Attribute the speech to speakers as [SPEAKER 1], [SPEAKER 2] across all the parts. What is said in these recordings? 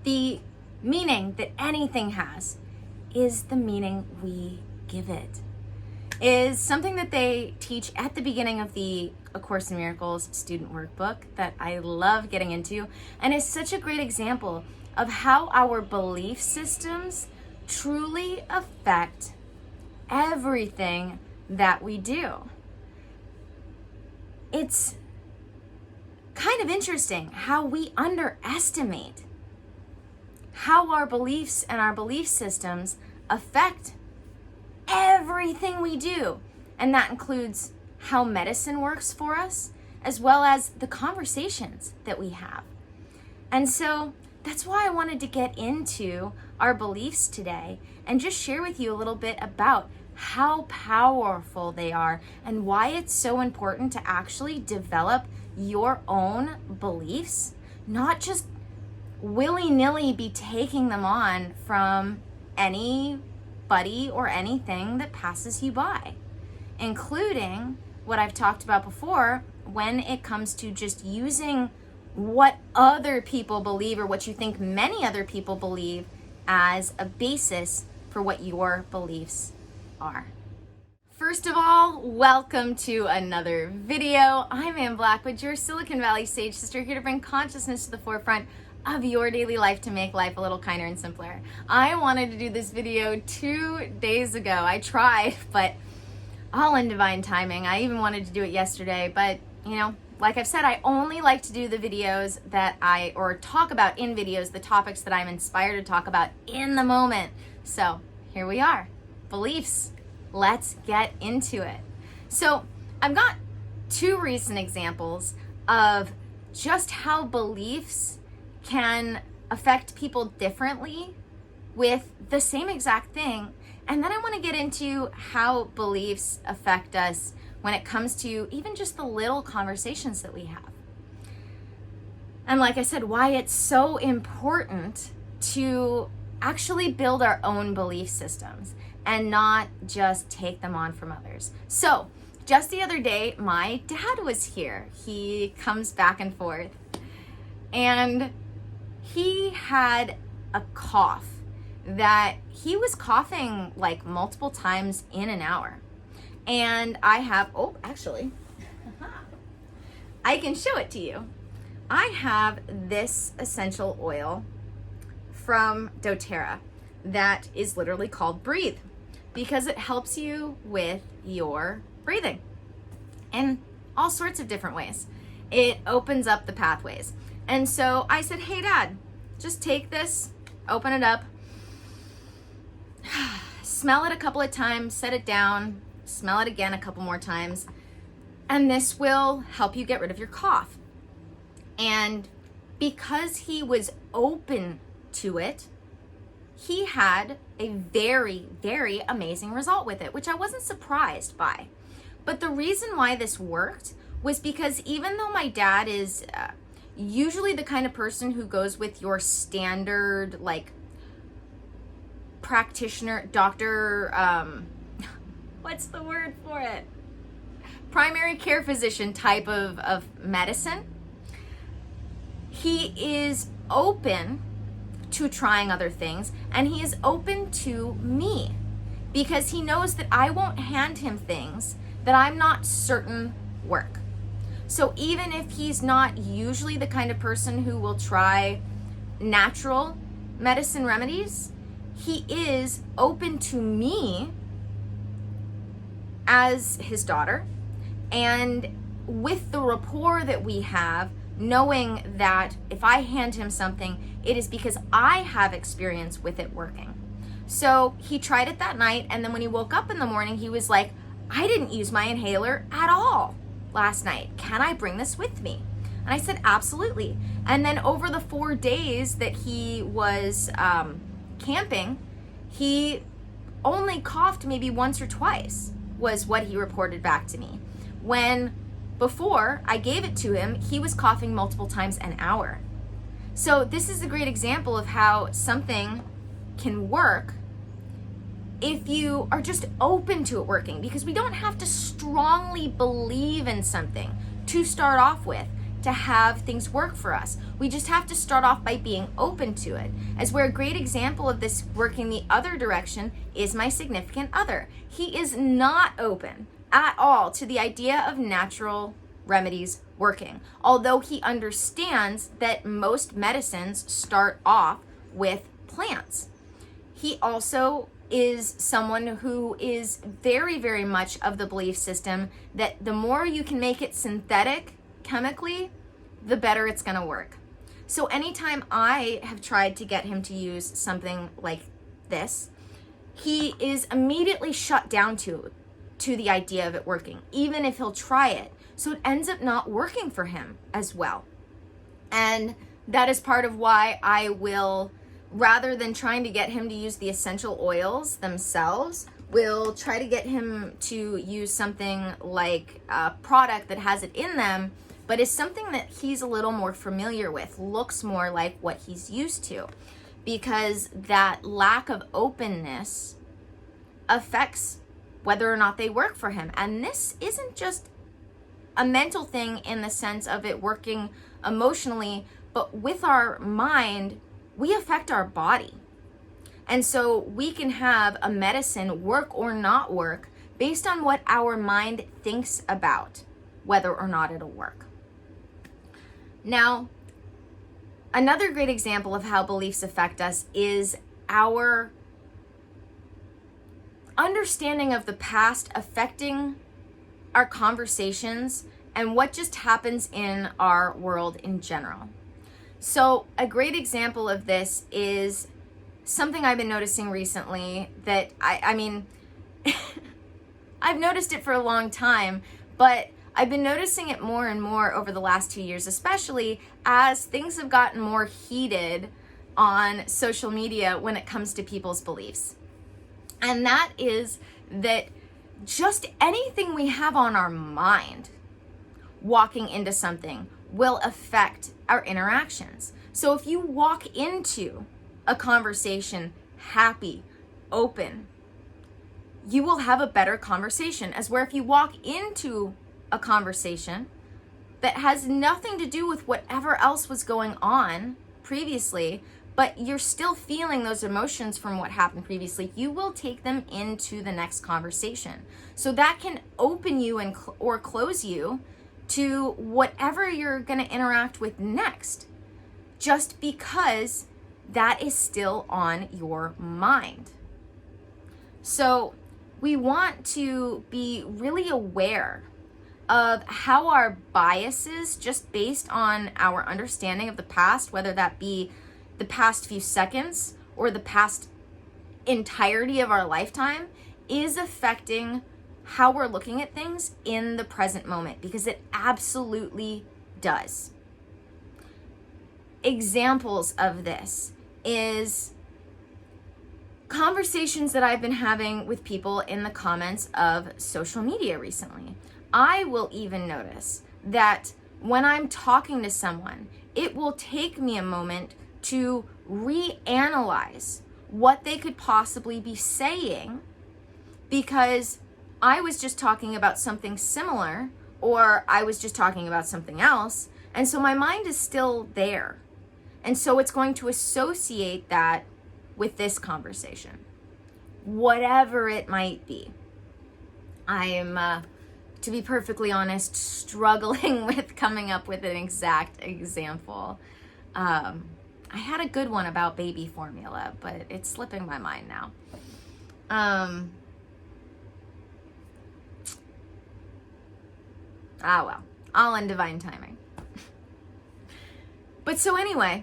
[SPEAKER 1] The meaning that anything has is the meaning we give it. Is something that they teach at the beginning of the A Course in Miracles student workbook that I love getting into, and is such a great example of how our belief systems truly affect everything that we do. It's kind of interesting how we underestimate how our beliefs and our belief systems affect everything we do. And that includes how medicine works for us, as well as the conversations that we have. And so that's why I wanted to get into our beliefs today and just share with you a little bit about how powerful they are and why it's so important to actually develop your own beliefs, not just willy-nilly be taking them on from anybody or anything that passes you by, including what I've talked about before when it comes to just using what other people believe or what you think many other people believe as a basis for what your beliefs are. First of all, welcome to another video. I'm Ann Blackwood, your Silicon Valley Sage Sister, here to bring consciousness to the forefront of your daily life to make life a little kinder and simpler. I wanted to do this video 2 days ago. I tried, but all in divine timing. I even wanted to do it yesterday, but like I've said, I only like to do the videos or talk about in videos the topics that I'm inspired to talk about in the moment. So here we are, beliefs. Let's get into it. So I've got 2 recent examples of just how beliefs can affect people differently with the same exact thing. And then I want to get into how beliefs affect us when it comes to even just the little conversations that we have. And like I said, why it's so important to actually build our own belief systems and not just take them on from others. So just the other day, my dad was here. He comes back and forth, and he had a cough that he was coughing like multiple times in an hour. And I have, actually, I can show it to you. I have this essential oil from dōTERRA that is literally called Breathe, because it helps you with your breathing in all sorts of different ways. It opens up the pathways. And so I said, hey Dad, just take this, open it up, smell it a couple of times, set it down, smell it again a couple more times, and this will help you get rid of your cough. And because he was open to it, he had a very, very amazing result with it, which I wasn't surprised by. But the reason why this worked was because even though my dad is usually the kind of person who goes with your standard, like, practitioner, doctor, what's the word for it? Primary care physician type of medicine, he is open to trying other things, and he is open to me because he knows that I won't hand him things that I'm not certain work. So even if he's not usually the kind of person who will try natural medicine remedies, he is open to me as his daughter, and with the rapport that we have, knowing that if I hand him something, it is because I have experience with it working. So he tried it that night, and then when he woke up in the morning, he was like, I didn't use my inhaler at all last night. Can I bring this with me? And I said, absolutely. And then over the 4 days that he was camping, he only coughed maybe once or twice, was what he reported back to me. When before I gave it to him, he was coughing multiple times an hour. So this is a great example of how something can work if you are just open to it working, because we don't have to strongly believe in something to start off with to have things work for us. We just have to start off by being open to it. As where a great example of this working the other direction is my significant other. He is not open at all to the idea of natural remedies working, although he understands that most medicines start off with plants. He also is someone who is very, very much of the belief system that the more you can make it synthetic chemically, the better it's going to work. So anytime I have tried to get him to use something like this, he is immediately shut down to the idea of it working, even if he'll try it. So it ends up not working for him as well. And that is part of why I will, rather than trying to get him to use the essential oils themselves, will try to get him to use something like a product that has it in them, but is something that he's a little more familiar with, looks more like what he's used to, because that lack of openness affects whether or not they work for him. And this isn't just a mental thing in the sense of it working emotionally, but with our mind, we affect our body. And so we can have a medicine work or not work based on what our mind thinks about whether or not it'll work. Now, another great example of how beliefs affect us is our understanding of the past affecting our conversations and what just happens in our world in general. So a great example of this is something I've been noticing recently that I mean, I've noticed it for a long time, but I've been noticing it more and more over the last 2 years, especially as things have gotten more heated on social media when it comes to people's beliefs. And that is that just anything we have on our mind walking into something will affect our interactions. So if you walk into a conversation happy, open, you will have a better conversation. As where if you walk into a conversation that has nothing to do with whatever else was going on previously, but you're still feeling those emotions from what happened previously, you will take them into the next conversation. So that can open you and or close you to whatever you're going to interact with next, just because that is still on your mind. So we want to be really aware of how our biases, just based on our understanding of the past, whether that be the past few seconds or the past entirety of our lifetime, is affecting how we're looking at things in the present moment, because it absolutely does. Examples of this is conversations that I've been having with people in the comments of social media recently. I will even notice that when I'm talking to someone, it will take me a moment to reanalyze what they could possibly be saying, because I was just talking about something similar, or I was just talking about something else, and so my mind is still there. And so it's going to associate that with this conversation, whatever it might be. I am, to be perfectly honest, struggling with coming up with an exact example. I had a good one about baby formula, but it's slipping my mind now. Well, all in divine timing. But so anyway,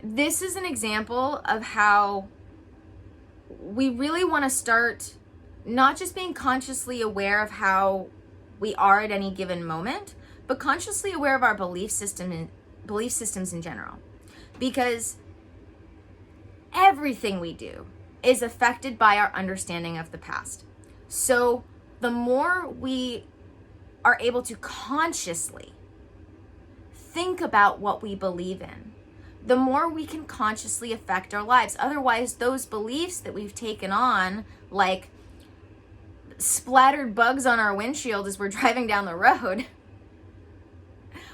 [SPEAKER 1] this is an example of how we really want to start not just being consciously aware of how we are at any given moment, but consciously aware of our belief systems in general. Because everything we do is affected by our understanding of the past. So the more we are able to consciously think about what we believe in, the more we can consciously affect our lives. Otherwise, those beliefs that we've taken on, like splattered bugs on our windshield as we're driving down the road,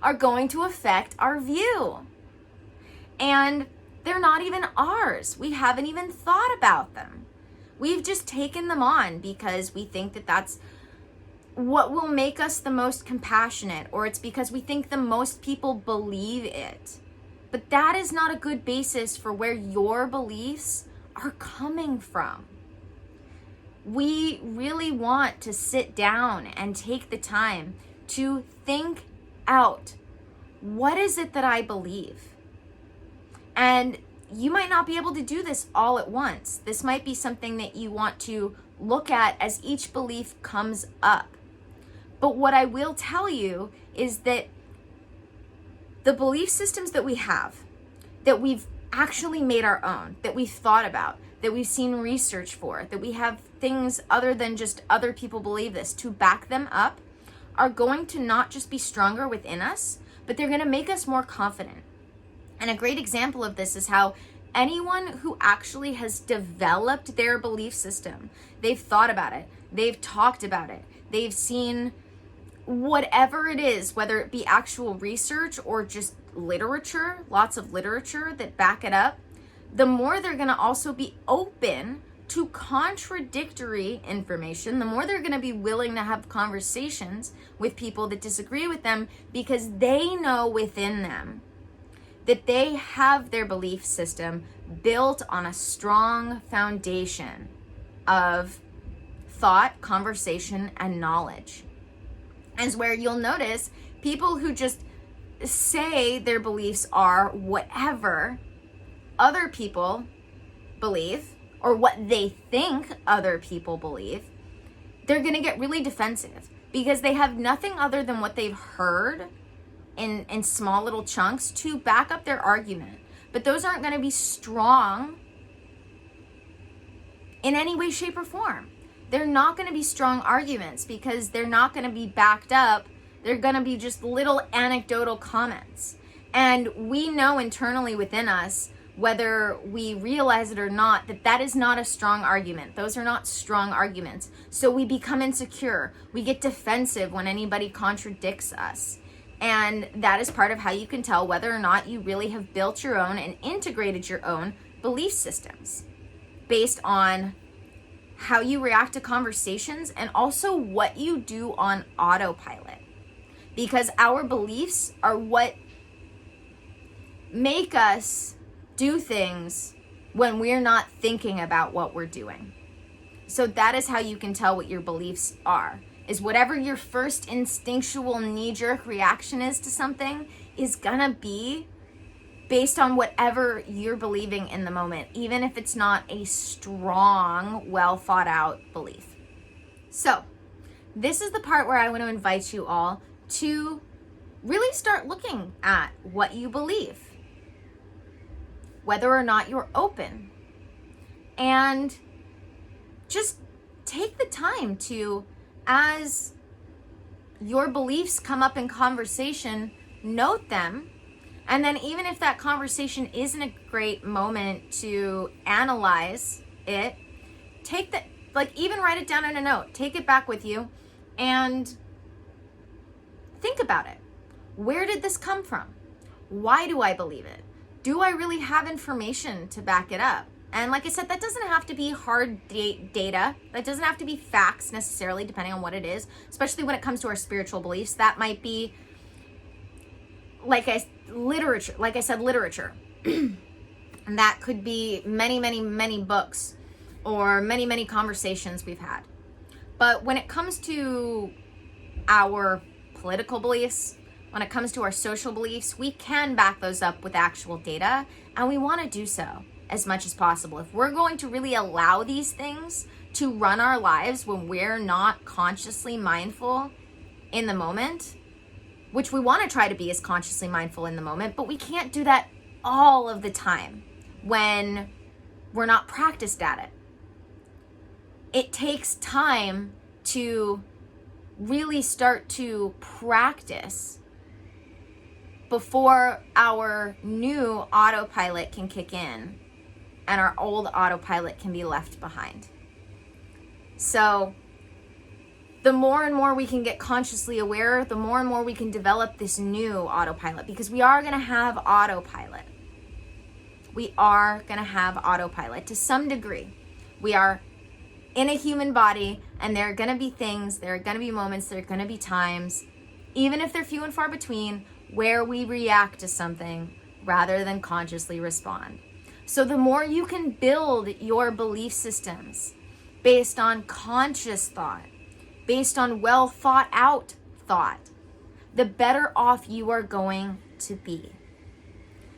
[SPEAKER 1] are going to affect our view. And they're not even ours. We haven't even thought about them. We've just taken them on because we think that that's what will make us the most compassionate, or it's because we think the most people believe it. But that is not a good basis for where your beliefs are coming from. We really want to sit down and take the time to think out, what is it that I believe? And you might not be able to do this all at once. This might be something that you want to look at as each belief comes up. But what I will tell you is that the belief systems that we have, that we've actually made our own, that we've thought about, that we've seen research for, that we have things other than just other people believe this to back them up, are going to not just be stronger within us, but they're going to make us more confident. And a great example of this is how anyone who actually has developed their belief system, they've thought about it, they've talked about it, they've seen whatever it is, whether it be actual research or just literature, lots of literature that back it up, the more they're going to also be open to contradictory information, the more they're going to be willing to have conversations with people that disagree with them, because they know within them that they have their belief system built on a strong foundation of thought, conversation, and knowledge. And where you'll notice people who just say their beliefs are whatever other people believe, or what they think other people believe, they're going to get really defensive because they have nothing other than what they've heard in small little chunks to back up their argument. But those aren't going to be strong in any way, shape, or form. They're not going to be strong arguments because they're not going to be backed up. They're going to be just little anecdotal comments. And we know internally within us, whether we realize it or not, that that is not a strong argument. Those are not strong arguments. So we become insecure. We get defensive when anybody contradicts us. And that is part of how you can tell whether or not you really have built your own and integrated your own belief systems based on how you react to conversations and also what you do on autopilot. Because our beliefs are what make us do things when we're not thinking about what we're doing. So that is how you can tell what your beliefs are, is whatever your first instinctual knee-jerk reaction is to something is gonna be based on whatever you're believing in the moment, even if it's not a strong, well thought out belief. So this is the part where I want to invite you all to really start looking at what you believe, whether or not you're open, and just take the time to, as your beliefs come up in conversation, note them. And then even if that conversation isn't a great moment to analyze it, take the, even write it down in a note, take it back with you and think about it. Where did this come from? Why do I believe it? Do I really have information to back it up? And like I said, that doesn't have to be hard data. That doesn't have to be facts necessarily, depending on what it is, especially when it comes to our spiritual beliefs. That might be, literature. And that could be many, many, many books or many, many conversations we've had. But when it comes to our political beliefs, when it comes to our social beliefs, we can back those up with actual data, and we want to do so as much as possible. If we're going to really allow these things to run our lives when we're not consciously mindful in the moment, which we want to try to be as consciously mindful in the moment, but we can't do that all of the time when we're not practiced at it. It takes time to really start to practice before our new autopilot can kick in and our old autopilot can be left behind. So the more and more we can get consciously aware, the more and more we can develop this new autopilot, because we are going to have autopilot. We are going to have autopilot to some degree. We are in a human body, and there are going to be things, there are going to be moments, there are going to be times, even if they're few and far between, where we react to something rather than consciously respond. So the more you can build your belief systems based on conscious thought, based on well thought out thought, the better off you are going to be.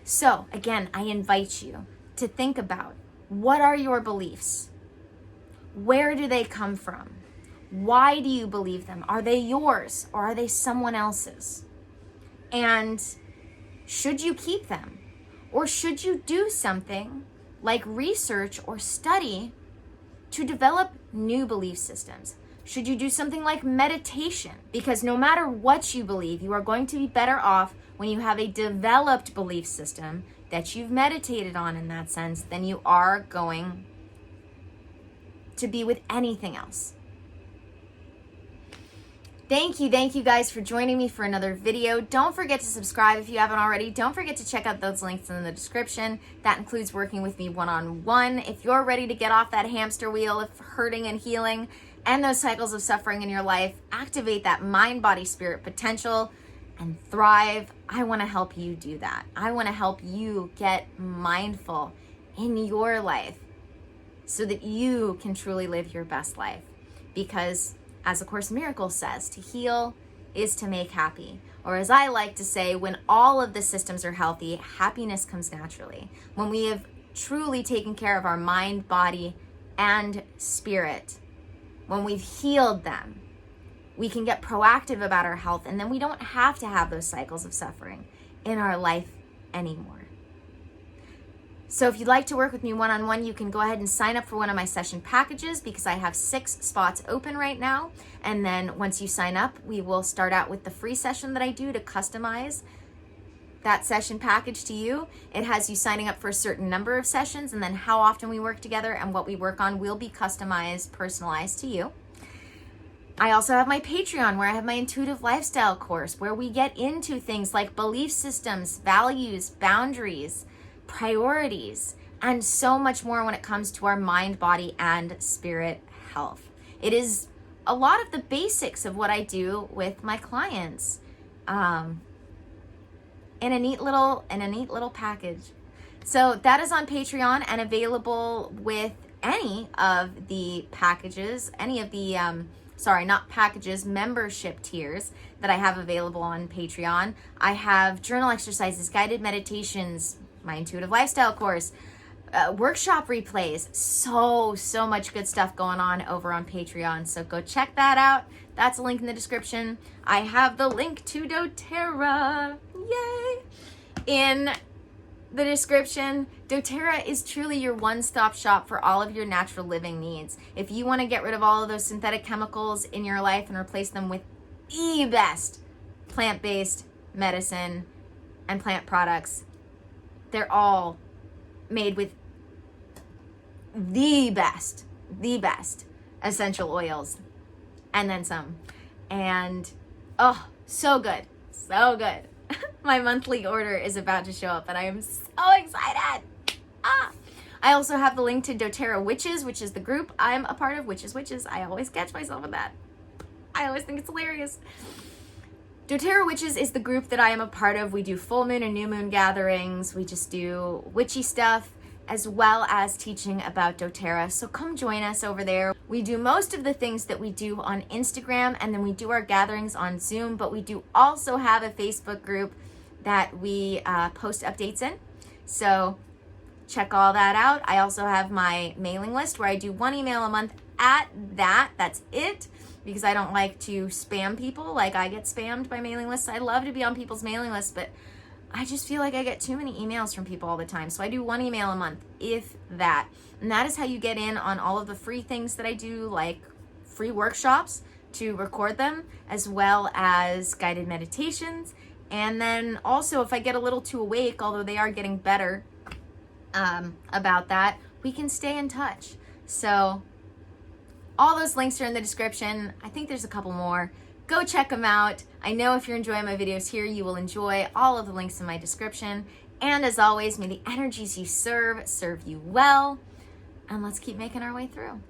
[SPEAKER 1] So again, I invite you to think about, what are your beliefs? Where do they come from? Why do you believe them? Are they yours or are they someone else's? And should you keep them? Or should you do something like research or study to develop new belief systems? Should you do something like meditation? Because no matter what you believe, you are going to be better off when you have a developed belief system that you've meditated on in that sense than you are going to be with anything else. Thank you guys for joining me for another video. Don't forget to subscribe if you haven't already. Don't forget to check out those links in the description. That includes working with me one-on-one. If you're ready to get off that hamster wheel of hurting and healing and those cycles of suffering in your life, activate that mind, body, spirit potential and thrive, I want to help you do that. I want to help you get mindful in your life so that you can truly live your best life. Because as A Course in Miracles says, to heal is to make happy. Or as I like to say, when all of the systems are healthy, happiness comes naturally. When we have truly taken care of our mind, body, and spirit, when we've healed them, we can get proactive about our health, and then we don't have to have those cycles of suffering in our life anymore. So if you'd like to work with me one-on-one, you can go ahead and sign up for one of my session packages, because I have 6 spots open right now. And then once you sign up, we will start out with the free session that I do to customize that session package to you. It has you signing up for a certain number of sessions, and then how often we work together and what we work on will be customized, personalized to you. I also have my Patreon, where I have my intuitive lifestyle course, where we get into things like belief systems, values, boundaries, priorities, and so much more when it comes to our mind, body, and spirit health. It is a lot of the basics of what I do with my clients in a neat little package. So that is on Patreon and available with any of the packages, membership tiers that I have available on Patreon. I have journal exercises, guided meditations, my intuitive lifestyle course, workshop replays, so much good stuff going on over on Patreon. So go check that out. That's a link in the description. I have the link to dōTERRA, yay, in the description. dōTERRA is truly your one-stop shop for all of your natural living needs. If you want to get rid of all of those synthetic chemicals in your life and replace them with the best plant-based medicine and plant products, they're all made with the best essential oils, and then some. And oh, so good. My monthly order is about to show up, and I am so excited. I also have the link to dōTERRA Witches, which is the group I'm a part of. Witches. I always catch myself with that. I always think it's hilarious. dōTERRA Witches is the group that I am a part of. We do full moon and new moon gatherings. We just do witchy stuff, as well as teaching about dōTERRA. So come join us over there. We do most of the things that we do on Instagram, and then we do our gatherings on Zoom, but we do also have a Facebook group that we post updates in. So check all that out. I also have my mailing list where I do 1 email a month that's it, because I don't like to spam people like I get spammed by mailing lists. I love to be on people's mailing lists, but I just feel like I get too many emails from people all the time. So I do 1 email a month, if that. And that is how you get in on all of the free things that I do, like free workshops to record them, as well as guided meditations. And then also, if I get a little too awake, although they are getting better about that, we can stay in touch. So All those links are in the description. I think there's a couple more. Go check them out. I know if you're enjoying my videos here, you will enjoy all of the links in my description. And as always, may the energies you serve you well. And let's keep making our way through.